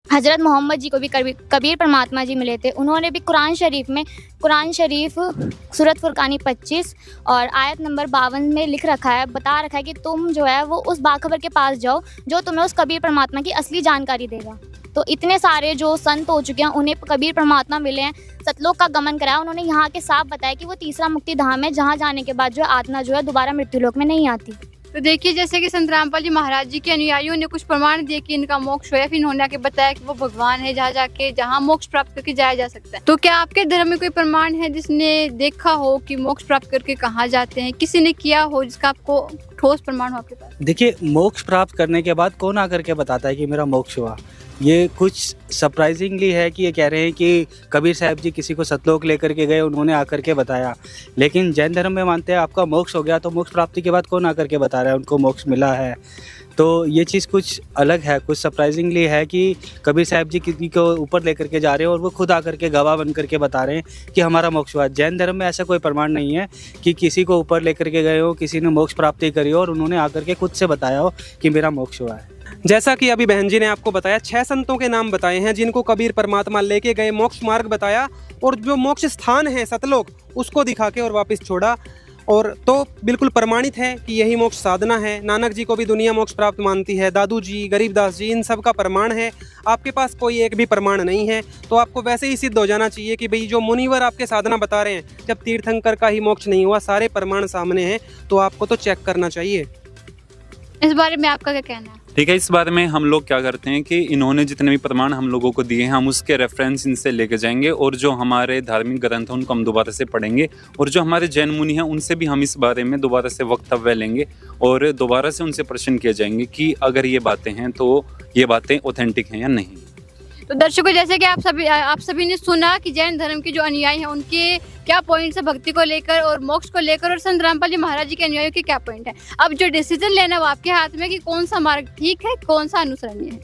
हज़रत मोहम्मद जी को भी कबीर परमात्मा जी मिले थे। उन्होंने भी कुरान शरीफ सूरत फुरकानी 25 और आयत नंबर 52 में लिख रखा है, बता रखा है कि तुम जो है वो उस बाखबर के पास जाओ जो तुम्हें उस कबीर परमात्मा की असली जानकारी देगा। तो इतने सारे जो संत हो चुके हैं उन्हें कबीर परमात्मा मिले हैं, सतलोक का गमन कराया। उन्होंने यहाँ के साफ बताया कि वो तीसरा मुक्ति धाम है जहाँ जाने के बाद जो है आत्मा जो है दोबारा मृत्युलोक में नहीं आती। तो देखिए, जैसे कि संत रामपाल जी महाराज जी के अनुयायियों ने कुछ प्रमाण दिए कि इनका मोक्ष हुआ, फिर इन्होंने आके बताया कि वो भगवान है जहाँ मोक्ष प्राप्त करके जाया जा सकता है। तो क्या आपके धर्म में कोई प्रमाण है जिसने देखा हो कि मोक्ष प्राप्त करके कहाँ जाते हैं, किसी ने किया हो जिसका आपको ठोस प्रमाण हो आपके पास? देखिए, मोक्ष प्राप्त करने के बाद कौन आकर के बताता है कि मेरा मोक्ष हुआ। ये कुछ सरप्राइजिंगली है कि ये कह रहे हैं कि कबीर साहब जी किसी को सतलोक लेकर के गए, उन्होंने आकर के बताया। लेकिन जैन धर्म में मानते हैं आपका मोक्ष हो गया तो मोक्ष प्राप्ति के बाद कौन आकर के बता रहा है उनको मोक्ष मिला है। तो ये चीज़ कुछ अलग है, कुछ सरप्राइजिंगली है कि कबीर साहब जी किसी को ऊपर लेकर के जा रहे हैं और वो खुद आकर के गवाह बन करके बता रहे हैं कि हमारा मोक्ष हुआ। जैन धर्म में ऐसा कोई प्रमाण नहीं है कि किसी को ऊपर लेकर के गए हो, किसी ने मोक्ष प्राप्ति करी हो और उन्होंने आकर के खुद से बताया हो कि मेरा मोक्ष हुआ है। जैसा कि अभी बहन जी ने आपको बताया, 6 संतों के नाम बताए हैं जिनको कबीर परमात्मा लेके गए, मोक्ष मार्ग बताया और जो मोक्ष स्थान है सतलोक उसको दिखा के और वापस छोड़ा। और तो बिल्कुल प्रमाणित है कि यही मोक्ष साधना है। नानक जी को भी दुनिया मोक्ष प्राप्त मानती है, दादू जी, गरीबदास जी, इन सब का प्रमाण है। आपके पास कोई एक भी प्रमाण नहीं है तो आपको वैसे ही सिद्ध हो जाना चाहिए कि भाई जो मुनिवर आपके साधना बता रहे हैं, जब तीर्थंकर का ही मोक्ष नहीं हुआ, सारे प्रमाण सामने हैं, तो आपको तो चेक करना चाहिए। इस बारे में आपका क्या कहना है? ठीक है, इस बारे में हम लोग क्या करते हैं कि इन्होंने जितने भी प्रमाण हम लोगों को दिए हैं, हम उसके रेफरेंस इनसे लेके जाएंगे और जो हमारे धार्मिक ग्रंथ हैं उनको हम दोबारा से पढ़ेंगे और जो हमारे जैन मुनि हैं उनसे भी हम इस बारे में दोबारा से वक्तव्य लेंगे और दोबारा से उनसे प्रश्न किए जाएंगे कि अगर ये बातें हैं तो ये बातें ऑथेंटिक हैं या नहीं। तो दर्शकों, जैसे कि आप सभी ने सुना कि जैन धर्म के जो अनुयायी हैं उनके क्या पॉइंट्स है भक्ति को लेकर और मोक्ष को लेकर, और संत रामपाल जी महाराज जी के अनुयायियों के क्या पॉइंट है। अब जो डिसीजन लेना वो आपके हाथ में कि कौन सा मार्ग ठीक है, कौन सा अनुसरणीय है।